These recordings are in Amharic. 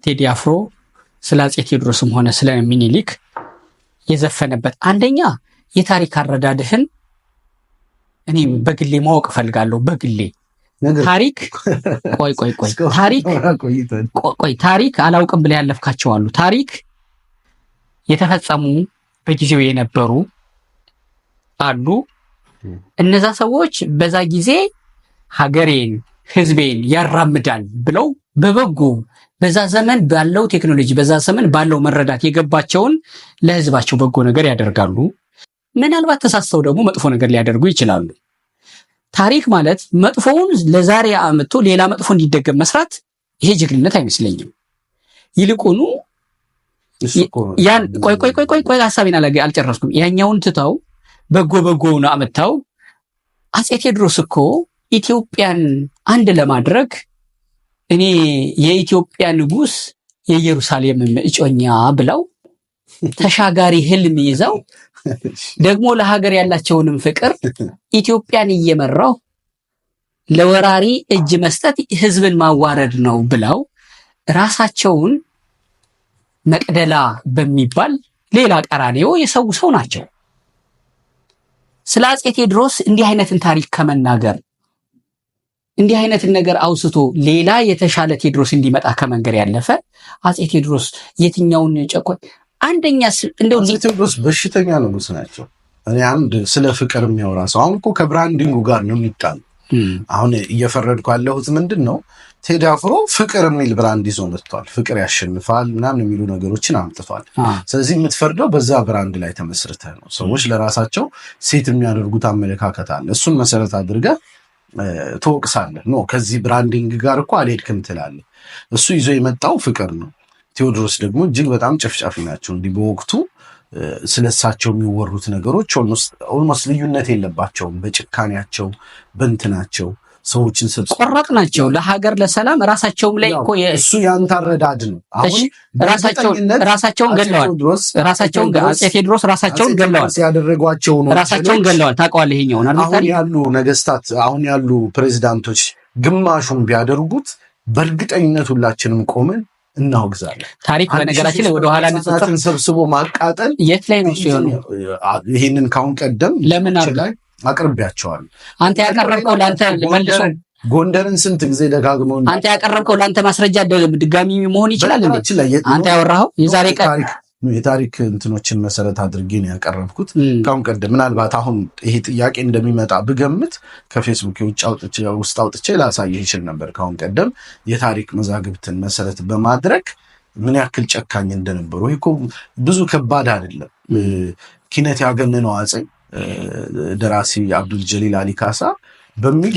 ቴዲ አፍሮ ስለ አፄ ቴዎድሮስም ሆነ ስለ ሚኒሊክ የዘፈነበት አንደኛ የታሪክ አረዳድህን እኔ በግሌ ማወቅ ፈልጋለሁ። በግሌ ታሪክ ታሪክ አላውቅም ብለ ያለፍካቸው አሉ። ታሪክ የተፈጸሙ በጊዜው የነበሩ አሉ። እነዛ ሰዎች በዛ ጊዜ ሀገሬን ህዝቤን ያራምዳል ብለው በበጎ በዛ ዘመን ባለው ቴክኖሎጂ በዛ ዘመን ባለው መረዳት የገባቸውን ለህዝባቸው በጎ ነገር ያደርጋሉ። ምናልባት ተሳስተው ደግሞ መጥፎ ነገር ሊያደርጉ ይችላሉ። ታሪክ ማለት መጥፎውን ለዛሬ አመጥቶ ሌላ መጥፎ እንዲደገም መስራት ይሄ ጀግንነት አይመስለኝም። ይልቁኑ ያን ቆይ ሐሳቤን አልጨረስኩም። ያኛውን ትተው በጎውን አመጣው አፄ ቴዎድሮስ እኮ ኢትዮጵያን አንድ ለማድረግ እኔ የኢትዮጵያ ንጉስ የኢየሩሳሌም እጮኛ ብለው ተሻጋሪ ህልም ይዘው ደግሞ ለሀገር ያላቸውንም ፍቅር ኢትዮጵያን እየመራው ለወራሪ እጅ መስጠት ህዝብን ማዋረድ ነው ብለው ራሳቸውን መቅደላ በሚባል ሌላ ቀራኔዮ የሰው ሰው ናቸው። ስለ አፄ ቴዎድሮስ እንዲህ አይነትን ታሪክ ከመናገር እንዲህ አይነትን ነገር አውስቶ ሌላ የተሻለ ቴዎድሮስ እንዲመጣ ከመንገር ያለፈ አፄ ቴዎድሮስ የትኛውን ጨቆን አንደኛ እንደው አፄ ቴዎድሮስ በሽተኛ ንጉስ ናቸው። እኔ አንድ ስለ ፍቅር የሚያወራ ሰው አሁን እኮ ከብራንዲንጉ ጋር ነው የሚጣል። አሁን እየፈረድኩ ያለሁት ምንድነው ቴዲ አፍሮ ፍቅር የሚል ብራንድ ይዞ መጥቷል። ፍቅር ያሸንፋል ምናምን የሚሉ ነገሮችን አምጥቷል። ስለዚህ የምትፈርደው በዛ ብራንድ ላይ ተመስርተህ ነው። ሰዎች ለራሳቸው ሴት የሚያደርጉት አመለካከት አለ። እሱን መሰረት አድርገህ ትወቅሳለህ። ኖ ከዚህ ብራንዲንግ ጋር እኮ አልሄድክም ትላለህ። እሱ ይዞ የመጣው ፍቅር ነው። ቴዎድሮስ ደግሞ እጅግ በጣም ጨፍጫፊ ናቸው። እንዲህ በወቅቱ ስለሳቸው የሚወሩት ነገሮች ኦልሞስት ልዩነት የለባቸውም። በጭካኔያቸው በእንትናቸው ሰዎችን ቆራጥ ናቸው። ለሀገር ለሰላም ራሳቸውም ላይ እኮ እሱ ያንተ አረዳድ ነው። አሁን ራሳቸውን ገለዋል። አፄ ቴዎድሮስ ራሳቸውን ገለዋል። ያደረጓቸው ነው ራሳቸውን ገለዋል። ታውቀዋለህ? ይሄኛውን አሁን ያሉ ነገስታት አሁን ያሉ ፕሬዚዳንቶች ግማሹን ቢያደርጉት በእርግጠኝነት ሁላችንም ቆመን እናወግዛለን። ታሪክ በነገራችን ላይ ወደ ኋላ ንጽጽርን ሰብስቦ ማቃጠል የት ላይ ነው ሲሆን ይሄንን ካሁን ቀደም ለምን አቅርቢያቸዋል። አንተ ያቀረብከው ላንተ መልሶ ጎንደርን ስንት ጊዜ ደጋግመው አንተ ያቀረብከው ላንተ ማስረጃ ድጋሚ መሆን ይችላል እንዴ? አንተ ያወራኸው የዛሬ ቀን የታሪክ እንትኖችን መሰረት አድርጌ ነው ያቀረብኩት። ካሁን ቀደም ምናልባት አሁን ይሄ ጥያቄ እንደሚመጣ ብገምት ከፌስቡክ ውስጥ አውጥቼ ላሳየህ ይችል ነበር። ካሁን ቀደም የታሪክ መዛግብትን መሰረት በማድረግ ምን ያክል ጨካኝ እንደነበሩ። ይሄ እኮ ብዙ ከባድ አይደለም። ኪነት ያገነነው አፄ ደራሲ አብዱል ጀሊል አሊ ካሳ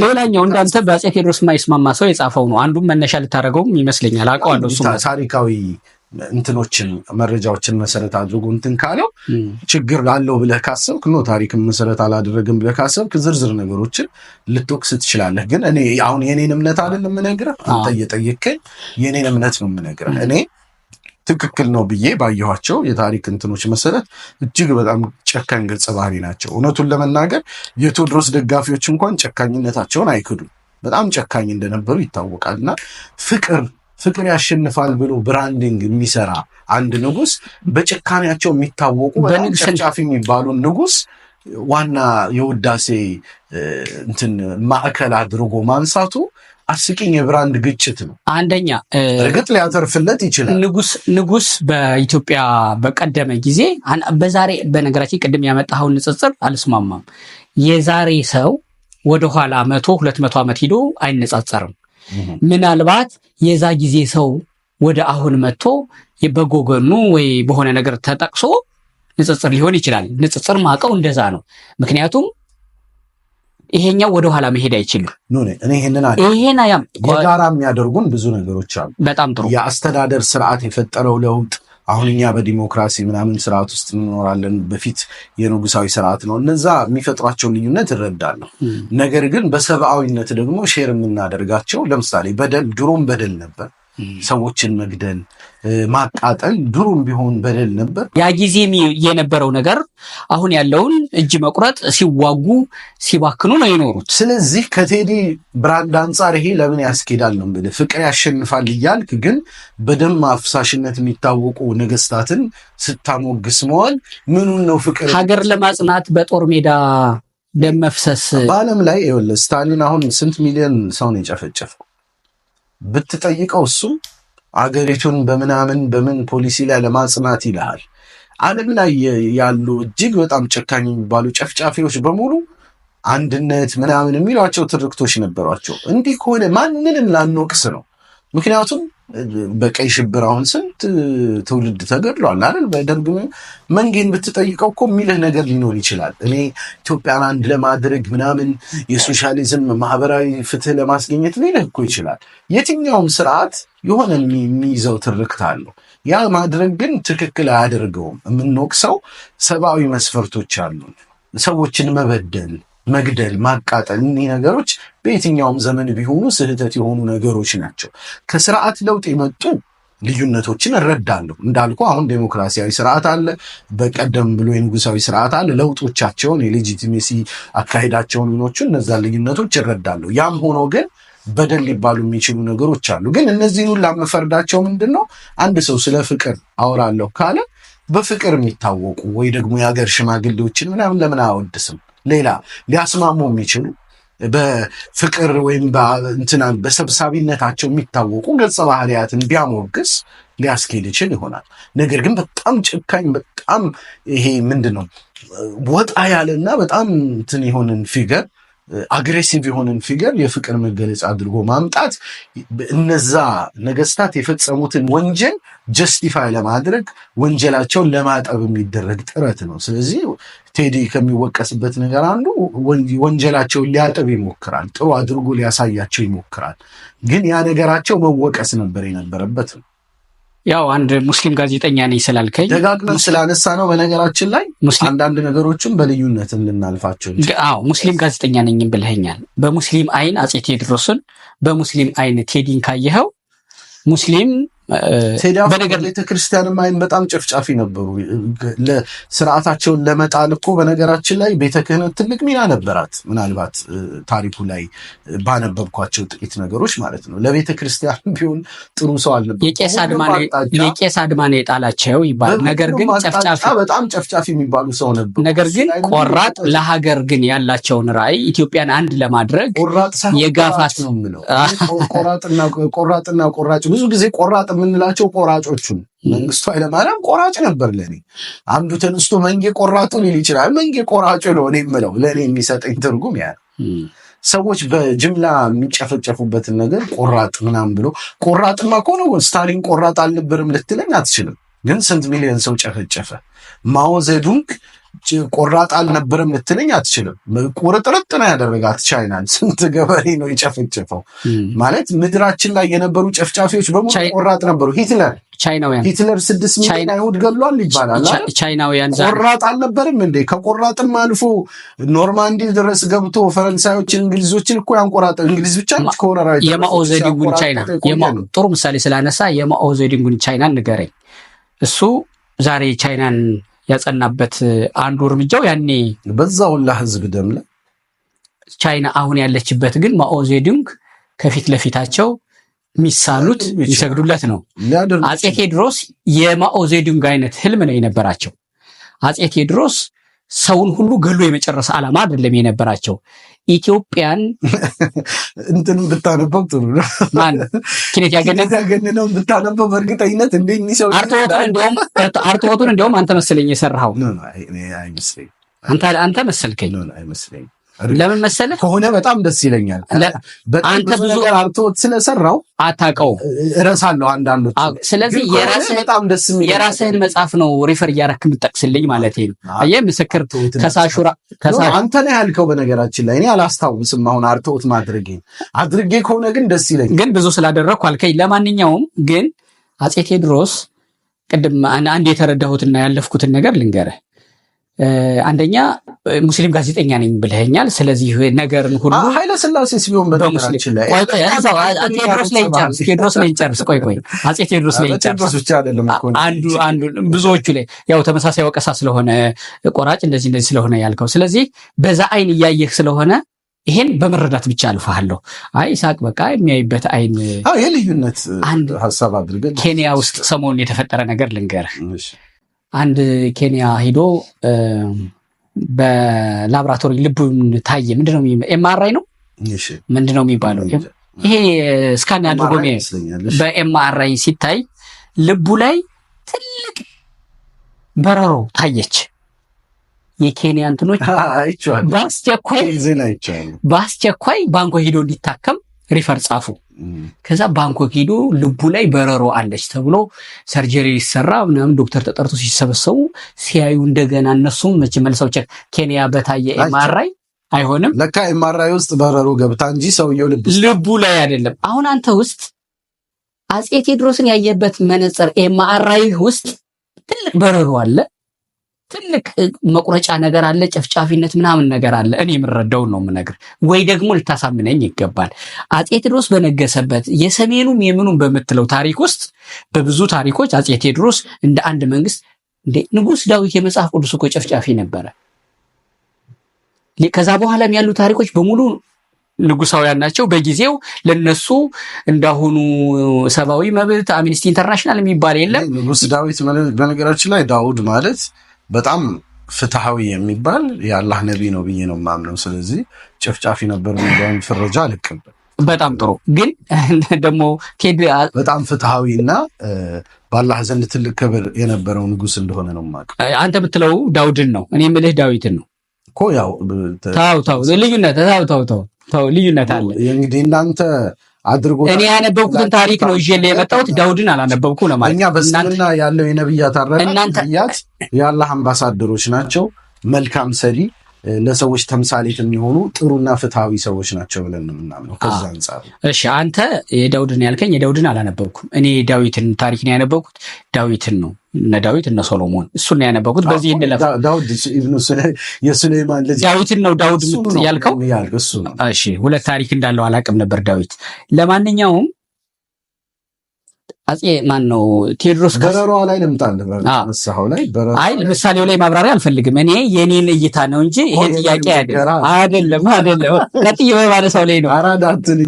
ሌላኛው እንዳንተ በአፄ ቴዎድሮስ የማይስማማ ሰው የጻፈው ነው። አንዱም መነሻ ልታደርገውም ይመስለኛል። አውቀዋለሁ። እሱ ታሪካዊ እንትኖችን መረጃዎችን መሰረት አድርጎ እንትን ካለው ችግር ላለው ብለህ ካሰብክ ነው። ታሪክን መሰረት አላደረግም ብለህ ካሰብክ ዝርዝር ነገሮችን ልትወቅስ ትችላለህ። ግን እኔ አሁን የኔን እምነት አይደለም የምነግርህ። አንተ እየጠየከኝ የኔን እምነት ነው የምነግርህ። እኔ ትክክል ነው ብዬ ባየኋቸው የታሪክ እንትኖች መሰረት እጅግ በጣም ጨካኝ ገጸ ባህሪ ናቸው። እውነቱን ለመናገር የቴዎድሮስ ደጋፊዎች እንኳን ጨካኝነታቸውን አይክዱም። በጣም ጨካኝ እንደነበሩ ይታወቃልና ፍቅር ያሸንፋል ብሎ ብራንዲንግ የሚሰራ አንድ ንጉስ በጭካኔያቸው የሚታወቁ በጣም ጨፍጫፊ የሚባሉ ንጉስ ዋና የውዳሴ እንትን ማዕከል አድርጎ ማንሳቱ አስቂኝ የብራንድ ግጭት ነው። አንደኛ እርግጥ ሊያተርፍለት ይችላል። ንጉስ በኢትዮጵያ በቀደመ ጊዜ በዛሬ በነገራችን ቅድም ያመጣኸውን ንጽጽር አልስማማም። የዛሬ ሰው ወደኋላ 100-200 ዓመት ሄዶ አይነጻጸርም። ምናልባት የዛ ጊዜ ሰው ወደ አሁን መጥቶ በጎገኑ ወይ በሆነ ነገር ተጠቅሶ ንጽጽር ሊሆን ይችላል። ንጽጽር ማቀው እንደዛ ነው። ምክንያቱም ይሄኛው ወደ ኋላ መሄድ አይችልም። እኔ ይሄንን የጋራ የሚያደርጉን ብዙ ነገሮች አሉ። በጣም ጥሩ የአስተዳደር ስርዓት የፈጠረው ለውጥ። አሁን እኛ በዲሞክራሲ ምናምን ስርዓት ውስጥ እንኖራለን። በፊት የንጉሳዊ ስርዓት ነው። እነዛ የሚፈጥሯቸው ልዩነት እረዳለሁ። ነገር ግን በሰብአዊነት ደግሞ ሼር የምናደርጋቸው ለምሳሌ ድሮም በደል ነበር። ሰዎችን መግደል፣ ማቃጠል ድሮም ቢሆን በደል ነበር። ያ ጊዜ የነበረው ነገር አሁን ያለውን እጅ መቁረጥ፣ ሲዋጉ ሲባክኑ ነው የኖሩት። ስለዚህ ከቴዲ ብራንድ አንጻር ይሄ ለምን ያስኬዳል ነው እንግዲህ ፍቅር ያሸንፋል እያልክ ግን በደም አፍሳሽነት የሚታወቁ ነገስታትን ስታሞግስ መዋል ምኑን ነው ፍቅር? ሀገር ለማጽናት በጦር ሜዳ ደም መፍሰስ በዓለም ላይ ይኸውልህ ስታሊን አሁን ስንት ሚሊዮን ሰው ነው የጨፈጨፈው ብትጠይቀው እሱ አገሪቱን በምን ፖሊሲ ላይ ለማጽናት ይልሃል። ዓለም ላይ ያሉ እጅግ በጣም ጨካኝ የሚባሉ ጨፍጫፊዎች በሙሉ አንድነት ምናምን የሚሏቸው ትርክቶች ነበሯቸው። እንዲህ ከሆነ ማንንም ላንወቅስ ነው። ምክንያቱም በቀይ ሽብር አሁን ስንት ትውልድ ተገድሏል አይደል? በደርግ መንጌን ብትጠይቀው እኮ የሚልህ ነገር ሊኖር ይችላል። እኔ ኢትዮጵያን አንድ ለማድረግ ምናምን የሶሻሊዝም ማህበራዊ ፍትህ ለማስገኘት ሊልህ እኮ ይችላል። የትኛውም ስርዓት የሆነ የሚይዘው ትርክት አለው። ያ ማድረግ ግን ትክክል አያደርገውም። የምንወቅሰው ሰብአዊ መስፈርቶች አሉ። ሰዎችን መበደል፣ መግደል፣ ማቃጠል እኒህ ነገሮች በየትኛውም ዘመን ቢሆኑ ስህተት የሆኑ ነገሮች ናቸው። ከስርዓት ለውጥ የመጡ ልዩነቶችን እረዳለሁ። እንዳልኩ አሁን ዴሞክራሲያዊ ስርዓት አለ፣ በቀደም ብሎ የንጉሳዊ ስርዓት አለ። ለውጦቻቸውን የሌጂቲሜሲ አካሄዳቸውን ምኖቹን እነዛ ልዩነቶች እረዳለሁ። ያም ሆኖ ግን በደል ሊባሉ የሚችሉ ነገሮች አሉ። ግን እነዚህን ሁላ መፈርዳቸው ምንድን ነው? አንድ ሰው ስለ ፍቅር አወራለሁ ካለ በፍቅር የሚታወቁ ወይ ደግሞ የሀገር ሽማግሌዎችን ምናምን ለምን አያወድስም? ሌላ ሊያስማሙ የሚችሉ በፍቅር ወይም በሰብሳቢነታቸው የሚታወቁ ገጸ ባህሪያትን ቢያሞግስ ሊያስኬድ ይችል ይሆናል። ነገር ግን በጣም ጨካኝ፣ በጣም ይሄ ምንድን ነው ወጣ ያለና በጣም እንትን የሆንን ፊገር፣ አግሬሲቭ የሆንን ፊገር የፍቅር መገለጫ አድርጎ ማምጣት እነዛ ነገስታት የፈጸሙትን ወንጀል ጀስቲፋይ ለማድረግ ወንጀላቸውን ለማጠብ የሚደረግ ጥረት ነው። ስለዚህ ቴዲ ከሚወቀስበት ነገር አንዱ ወንጀላቸውን ሊያጠብ ይሞክራል፣ ጥሩ አድርጎ ሊያሳያቸው ይሞክራል። ግን ያ ነገራቸው መወቀስ ነበር የነበረበት ነው። ያው አንድ ሙስሊም ጋዜጠኛ ነኝ ስላልከኝ ደጋግመን ስላነሳ ነው። በነገራችን ላይ አንዳንድ ነገሮችም በልዩነትን ልናልፋቸው አዎ ሙስሊም ጋዜጠኛ ነኝ ብለኸኛል። በሙስሊም አይን አጼ ቴዎድሮስን፣ በሙስሊም አይን ቴዲን ካየኸው ሙስሊም በነገር ቤተክርስቲያንም አይን በጣም ጨፍጫፊ ነበሩ። ለስርዓታቸውን ለመጣል እኮ በነገራችን ላይ ቤተ ክህነት ትልቅ ሚና ነበራት። ምናልባት ታሪኩ ላይ ባነበብኳቸው ጥቂት ነገሮች ማለት ነው። ለቤተ ክርስቲያን ቢሆን ጥሩ ሰው አልነበረ። የቄስ አድማኔ የጣላቸው ይባላል። ነገር ግን በጣም ጨፍጫፊ የሚባሉ ሰው ነበሩ። ነገር ግን ቆራጥ፣ ለሀገር ግን ያላቸውን ራዕይ ኢትዮጵያን አንድ ለማድረግ የጋፋት ነው የምለው። ቆራጥና ቆራጭ ብዙ ጊዜ ቆራጥ የምንላቸው ቆራጮቹን መንግስቱ ኃይለማርያም ቆራጭ ነበር። ለኔ አንዱ ተነስቶ መንጌ ቆራጡ ሊል ይችላል። መንጌ ቆራጩ ነው እኔ የምለው። ለኔ የሚሰጠኝ ትርጉም ያ ሰዎች በጅምላ የሚጨፈጨፉበትን ነገር ቆራጥ ምናምን ብሎ ቆራጥማ እኮ ነው። ስታሊን ቆራጥ አልነበርም ልትለኝ አትችልም። ግን ስንት ሚሊዮን ሰው ጨፈጨፈ። ማኦ ዜዱንግ ቆራጥ አልነበረም ልትለኝ አትችልም። ቁርጥርጥ ነው ያደረጋት ቻይናን። ስንት ገበሬ ነው የጨፈጨፈው? ማለት ምድራችን ላይ የነበሩ ጨፍጫፊዎች በሙሉ ቆራጥ ነበሩ። ሂትለር 6 ሚሊዮን አይሁድ ገድሏል ይባላል። ቻይናውያን ቆራጥ አልነበርም እንዴ? ከቆራጥም አልፎ ኖርማንዲ ድረስ ገብቶ ፈረንሳዮችን፣ እንግሊዞችን እኮ ያንቆራጠ እንግሊዝ ብቻ ከሆነ ራይ የማኦ ዜዱንጉን ቻይና ጥሩ ምሳሌ ስላነሳ የማኦ ዜዱንጉን ቻይናን ንገረኝ። እሱ ዛሬ ቻይናን ያጸናበት አንዱ እርምጃው ያኔ በዛውላ ህዝብ ደም ላይ ቻይና አሁን ያለችበት ግን ማኦ ዜዱንግ ከፊት ለፊታቸው የሚሳሉት የሚሰግዱለት ነው። አጼ ቴዎድሮስ የማኦ ዜዱንግ አይነት ህልም ነው የነበራቸው። አጼ ቴዎድሮስ ሰውን ሁሉ ገሎ የመጨረስ ዓላማ አይደለም የነበራቸው። ኢትዮጵያን እንትን ብታነበው ጥሩ ነው። ማን ኪኔት ያገነነው ብታነበው በእርግጠኝነት እንደሚሰው አርቶቱን እንደውም አንተ መሰለኝ የሰራው። አይመስለኝ አንተ መሰልከኝ። አይመስለኝ። ለምን መሰለ ከሆነ በጣም ደስ ይለኛል። አንተ ብዙ አርቶት ስለሰራው አታውቀው እረሳለሁ አንዳንዶች። ስለዚህ የራስህን መጽሐፍ ነው ሪፈር እያደረክ የምትጠቅስልኝ ማለት ነው። አየህ ምስክር ከሳሹራ አንተ ነህ ያልከው። በነገራችን ላይ እኔ አላስታውስም አሁን አርቶት አድርጌ ከሆነ ግን ደስ ይለኛል። ግን ብዙ ስላደረኩ አልከኝ። ለማንኛውም ግን አጼ ቴዎድሮስ ቅድም አንድ የተረዳሁትና ያለፍኩትን ነገር ልንገርህ። አንደኛ ሙስሊም ጋዜጠኛ ነኝ ብለኸኛል። ስለዚህ ነገርን ሁሉ ኃይለ ሥላሴ ሲሆን በነገራችን ላይ ቴዎድሮስ ላይ ጨርስ። ቆይ አፄ ቴዎድሮስ ላይ ጨርስ ብቻ አይደለም እኮ አንዱ ብዙዎቹ ላይ ያው ተመሳሳይ ወቀሳ ስለሆነ ቆራጭ እንደዚህ ስለሆነ ያልከው፣ ስለዚህ በዛ አይን እያየህ ስለሆነ ይሄን በመረዳት ብቻ አልፋለሁ። አይ ይስሐቅ በቃ የሚያይበት አይን የልዩነት ሐሳብ አድርገን ኬንያ ውስጥ ሰሞኑን የተፈጠረ ነገር ልንገርህ። አንድ ኬንያ ሂዶ በላብራቶሪ ልቡን ታየ። ምንድነው ኤምአርአይ ነው ምንድነው የሚባለው? ይሄ ስካን አድርጎ በኤምአርአይ ሲታይ ልቡ ላይ ትልቅ በረሮ ታየች። የኬንያ እንትኖች በአስቸኳይ ባንኮክ ሂዶ እንዲታከም ሪፈር ጻፉ። ከዛ ባንኮክ ሂዶ ልቡ ላይ በረሮ አለች ተብሎ ሰርጀሪ ሊሰራ ምናምን ዶክተር ተጠርቶ ሲሰበሰቡ ሲያዩ እንደገና እነሱም መቼ መልሰው ኬንያ በታየ ኤምአርአይ አይሆንም፣ ለካ ኤምአርአይ ውስጥ በረሮ ገብታ እንጂ ሰውየው ልቡ ላይ አይደለም። አሁን አንተ ውስጥ አፄ ቴዎድሮስን ያየበት መነጽር ኤምአርአይ ውስጥ ትልቅ በረሮ አለ፣ ትልቅ መቁረጫ ነገር አለ፣ ጨፍጫፊነት ምናምን ነገር አለ። እኔ የምረዳውን ነው የምነግር፣ ወይ ደግሞ ልታሳምነኝ ይገባል። አፄ ቴዎድሮስ በነገሰበት የሰሜኑም የምኑም በምትለው ታሪክ ውስጥ በብዙ ታሪኮች አፄ ቴዎድሮስ እንደ አንድ መንግስት ንጉስ ዳዊት የመጽሐፍ ቅዱስ እኮ ጨፍጫፊ ነበረ። ከዛ በኋላም ያሉ ታሪኮች በሙሉ ንጉሳውያን ናቸው። በጊዜው ለነሱ እንዳሁኑ ሰብአዊ መብት አምኒስቲ ኢንተርናሽናል የሚባል የለም። ንጉስ ዳዊት በነገራችን ላይ ዳውድ ማለት በጣም ፍትሃዊ የሚባል የአላህ ነቢይ ነው ብዬ ነው የማምነው። ስለዚህ ጨፍጫፊ ነበር የሚለውን ፍረጃ አልቀበል። በጣም ጥሩ። ግን ደግሞ በጣም ፍትሃዊና በአላህ ዘንድ ትልቅ ክብር የነበረው ንጉስ እንደሆነ ነው የማውቀው። አንተ የምትለው ዳውድን ነው፣ እኔ የምልህ ዳዊትን ነው እኮ። ያው ተው ልዩነት አለ እንግዲህ እናንተ አድርጎ እኔ ያነበብኩትን ታሪክ ነው ይዤ የመጣሁት። ዳውድን አላነበብኩ ነው ማለት። እኛ በእስልምና ያለው የነብያት ነቢያት የአላህ አምባሳደሮች ናቸው፣ መልካም ሰሪ፣ ለሰዎች ተምሳሌት የሚሆኑ ጥሩና ፍትሃዊ ሰዎች ናቸው ብለን ነው የምናምነው። ከዛ አንጻር እሺ፣ አንተ የዳውድን ያልከኝ የዳውድን አላነበብኩም። እኔ ዳዊትን ታሪክ ነው ያነበብኩት። ዳዊትን ነው እነ ዳዊት እነ ሶሎሞን እሱን ነው ያነበብኩት። በዚህ እንደለፈ ዳውድ የሱሌማን ልጅ ዳዊትን ነው ዳውድ ያልከው እሱ ነው። እሺ፣ ሁለት ታሪክ እንዳለው አላውቅም ነበር ዳዊት። ለማንኛውም አፄ ማን ነው ቴዎድሮስ በረሯ ላይ ልምጣልህ። መሳው ላይ አይ ምሳሌው ላይ ማብራሪያ አልፈልግም። እኔ የኔን እይታ ነው እንጂ ይሄ ጥያቄ አይደለም። ቀጥዬ በማለሳው ላይ ነው አራዳትን